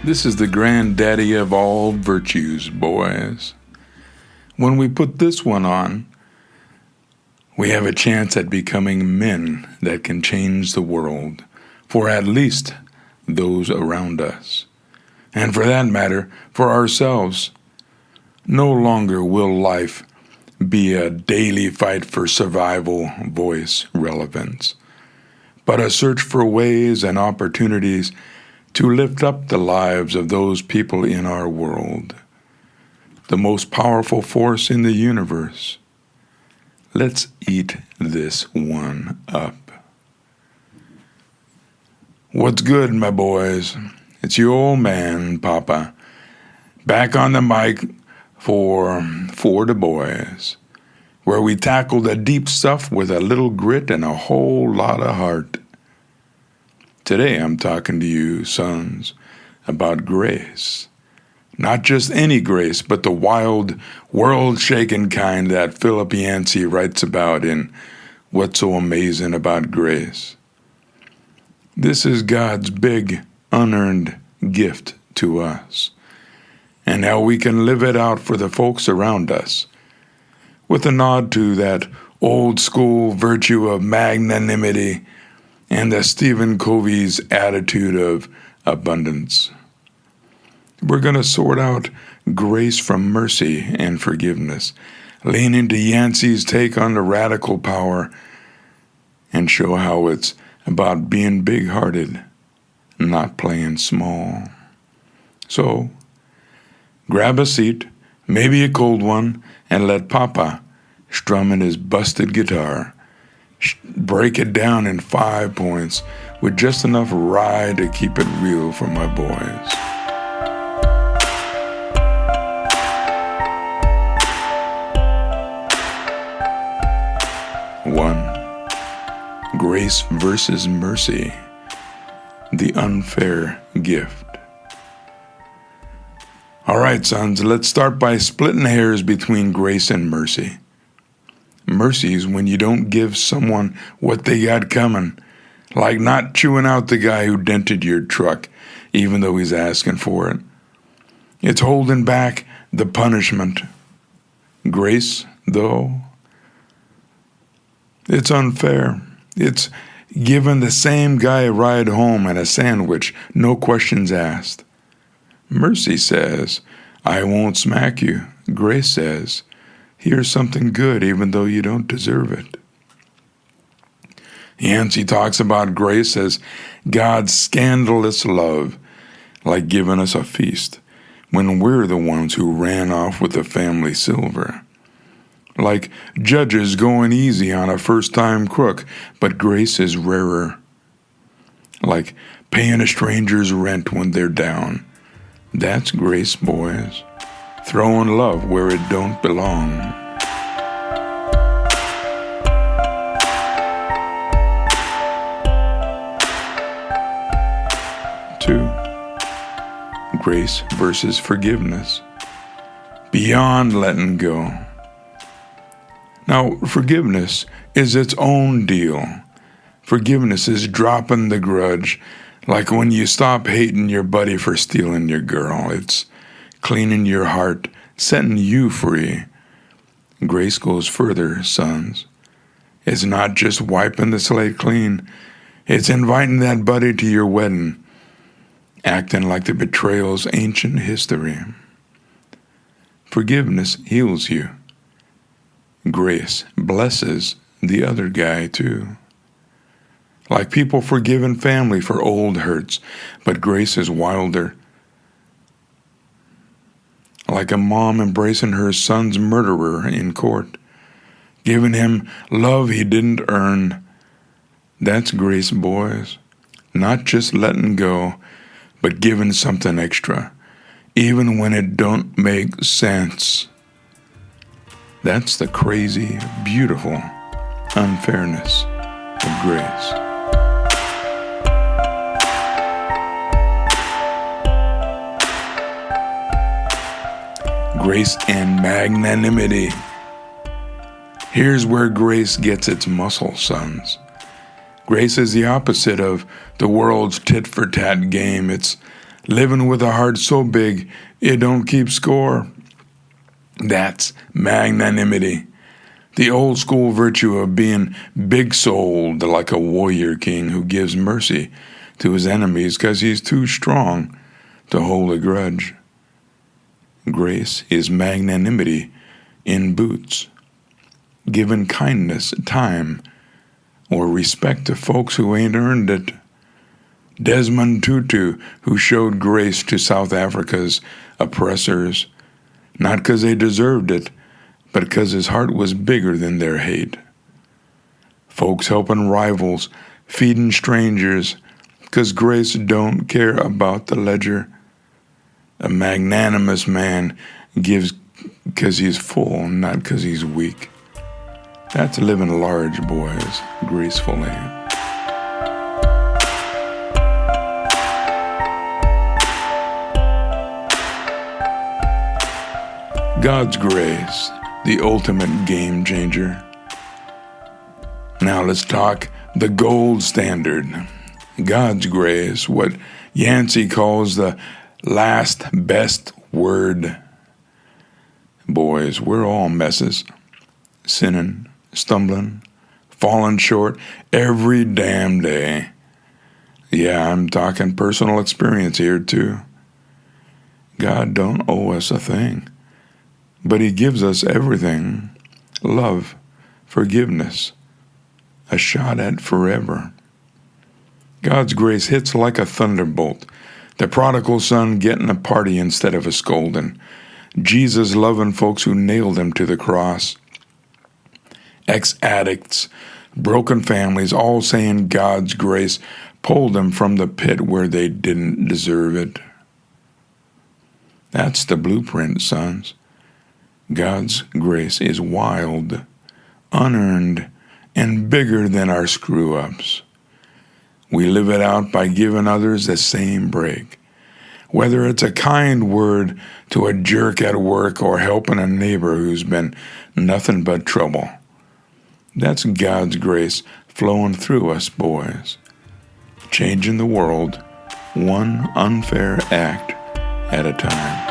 This is the granddaddy of all virtues, boys. When we put this one on, we have a chance at becoming men that can change the world, for at least those around us. And for that matter, for ourselves. No longer will life be a daily fight for survival, voice, relevance, but a search for ways and opportunities to lift up the lives of those people in our world, the most powerful force in the universe. Let's eat this one up. What's good, my boys? It's your old man, Papa, back on the mic for the boys, where we tackle the deep stuff with a little grit and a whole lot of heart. Today I'm talking to you, sons, about grace. Not just any grace, but the wild, world-shakin kind that Philip Yancey writes about in What's So Amazing About Grace. This is God's big, unearned gift to us, and how we can live it out for the folks around us, with a nod to that old-school virtue of magnanimity and the Stephen Covey's attitude of abundance. We're going to sort out grace from mercy and forgiveness, lean into Yancey's take on the radical power, and show how it's about being big-hearted, not playing small. So, grab a seat, maybe a cold one, and let Papa, strumming his busted guitar, break it down in 5 points with just enough rye to keep it real for my boys. One, grace versus mercy, the unfair gift. All right, sons, let's start by splitting hairs between grace and mercy. Mercy is when you don't give someone what they got coming, like not chewing out the guy who dented your truck, even though he's asking for it. It's holding back the punishment. Grace, though, it's unfair. It's giving the same guy a ride home and a sandwich, no questions asked. Mercy says, I won't smack you. Grace says, here's something good even though you don't deserve it. Yancey talks about grace as God's scandalous love, like giving us a feast when we're the ones who ran off with the family silver. Like judges going easy on a first-time crook, but grace is rarer. Like paying a stranger's rent when they're down. That's grace, boys. Throwing love where it don't belong. Two, grace versus forgiveness. Beyond letting go. Now, forgiveness is its own deal. Forgiveness is dropping the grudge, like when you stop hating your buddy for stealing your girl. It's cleaning your heart, setting you free. Grace goes further, sons. It's not just wiping the slate clean. It's inviting that buddy to your wedding, acting like the betrayal's ancient history. Forgiveness heals you. Grace blesses the other guy, too. Like people forgiving family for old hurts, but grace is wilder. Like a mom embracing her son's murderer in court, giving him love he didn't earn. That's grace, boys. Not just letting go, but giving something extra, even when it don't make sense. That's the crazy, beautiful unfairness of grace. Grace and magnanimity. Here's where grace gets its muscle, sons. Grace is the opposite of the world's tit-for-tat game. It's living with a heart so big it don't keep score. That's magnanimity, the old school virtue of being big-souled like a warrior king who gives mercy to his enemies because he's too strong to hold a grudge. Grace is magnanimity in boots, giving kindness time or respect to folks who ain't earned it. Desmond Tutu, who showed grace to South Africa's oppressors, not because they deserved it, but because his heart was bigger than their hate. Folks helping rivals, feeding strangers, because grace don't care about the ledger. A magnanimous man gives because he's full, not because he's weak. That's living large, boys, gracefully. God's grace, the ultimate game changer. Now let's talk the gold standard. God's grace, what Yancey calls the last best word. Boys, we're all messes, sinning, stumbling, falling short every damn day. Yeah, I'm talking personal experience here too. God don't owe us a thing, but he gives us everything: love, forgiveness, a shot at forever. God's grace hits like a thunderbolt. The prodigal son getting a party instead of a scolding. Jesus loving folks who nailed him to the cross. Ex-addicts, broken families, all saying God's grace pulled them from the pit where they didn't deserve it. That's the blueprint, sons. God's grace is wild, unearned, and bigger than our screw-ups. We live it out by giving others the same break. Whether it's a kind word to a jerk at work or helping a neighbor who's been nothing but trouble. That's God's grace flowing through us, boys. Changing the world, one unfair act at a time.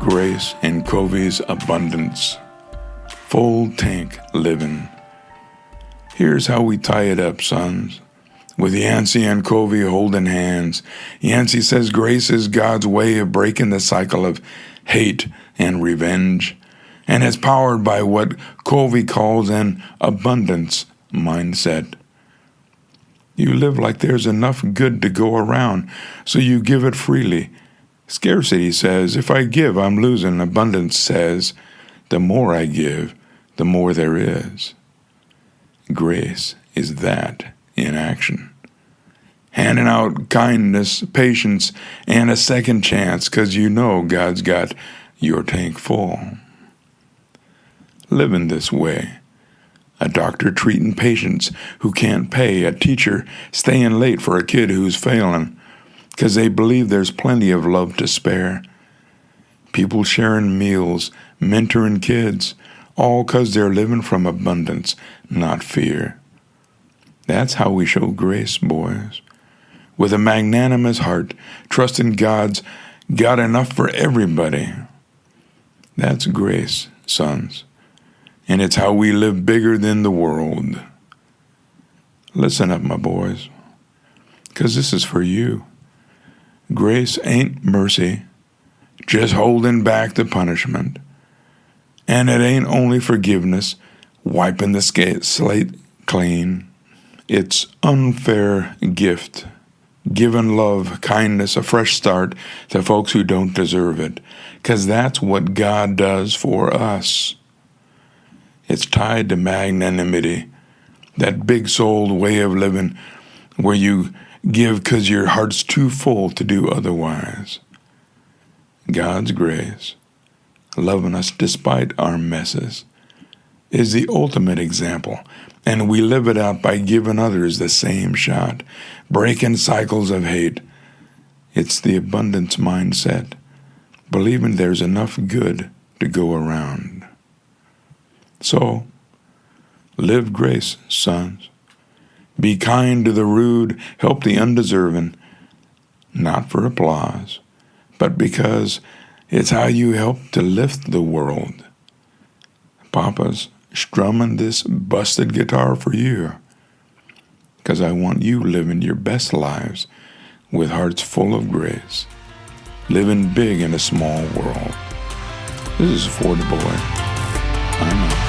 Grace and Covey's abundance. Full tank living. Here's how we tie it up, sons. With Yancey and Covey holding hands, Yancey says grace is God's way of breaking the cycle of hate and revenge, and is powered by what Covey calls an abundance mindset. You live like there's enough good to go around, so you give it freely. Scarcity says, if I give, I'm losing. Abundance says, the more I give, the more there is. Grace is that in action. Handing out kindness, patience, and a second chance because you know God's got your tank full. Living this way. A doctor treating patients who can't pay. A teacher staying late for a kid who's failing because they believe there's plenty of love to spare. People sharing meals, mentoring kids, all because they're living from abundance, not fear. That's how we show grace, boys. With a magnanimous heart, trusting God's got enough for everybody. That's grace, sons. And it's how we live bigger than the world. Listen up, my boys, because this is for you. Grace ain't mercy, just holding back the punishment. And it ain't only forgiveness, wiping the slate clean. It's unfair gift, giving love, kindness, a fresh start to folks who don't deserve it, because that's what God does for us. It's tied to magnanimity, that big-souled way of living where you give because your heart's too full to do otherwise. God's grace, loving us despite our messes, is the ultimate example, and we live it out by giving others the same shot, breaking cycles of hate. It's the abundance mindset, believing there's enough good to go around. So, live grace, sons. Be kind to the rude, help the undeserving, not for applause, but because it's how you help to lift the world. Papa's strumming this busted guitar for you, because I want you living your best lives with hearts full of grace, living big in a small world. This is For the Boy. I'm out.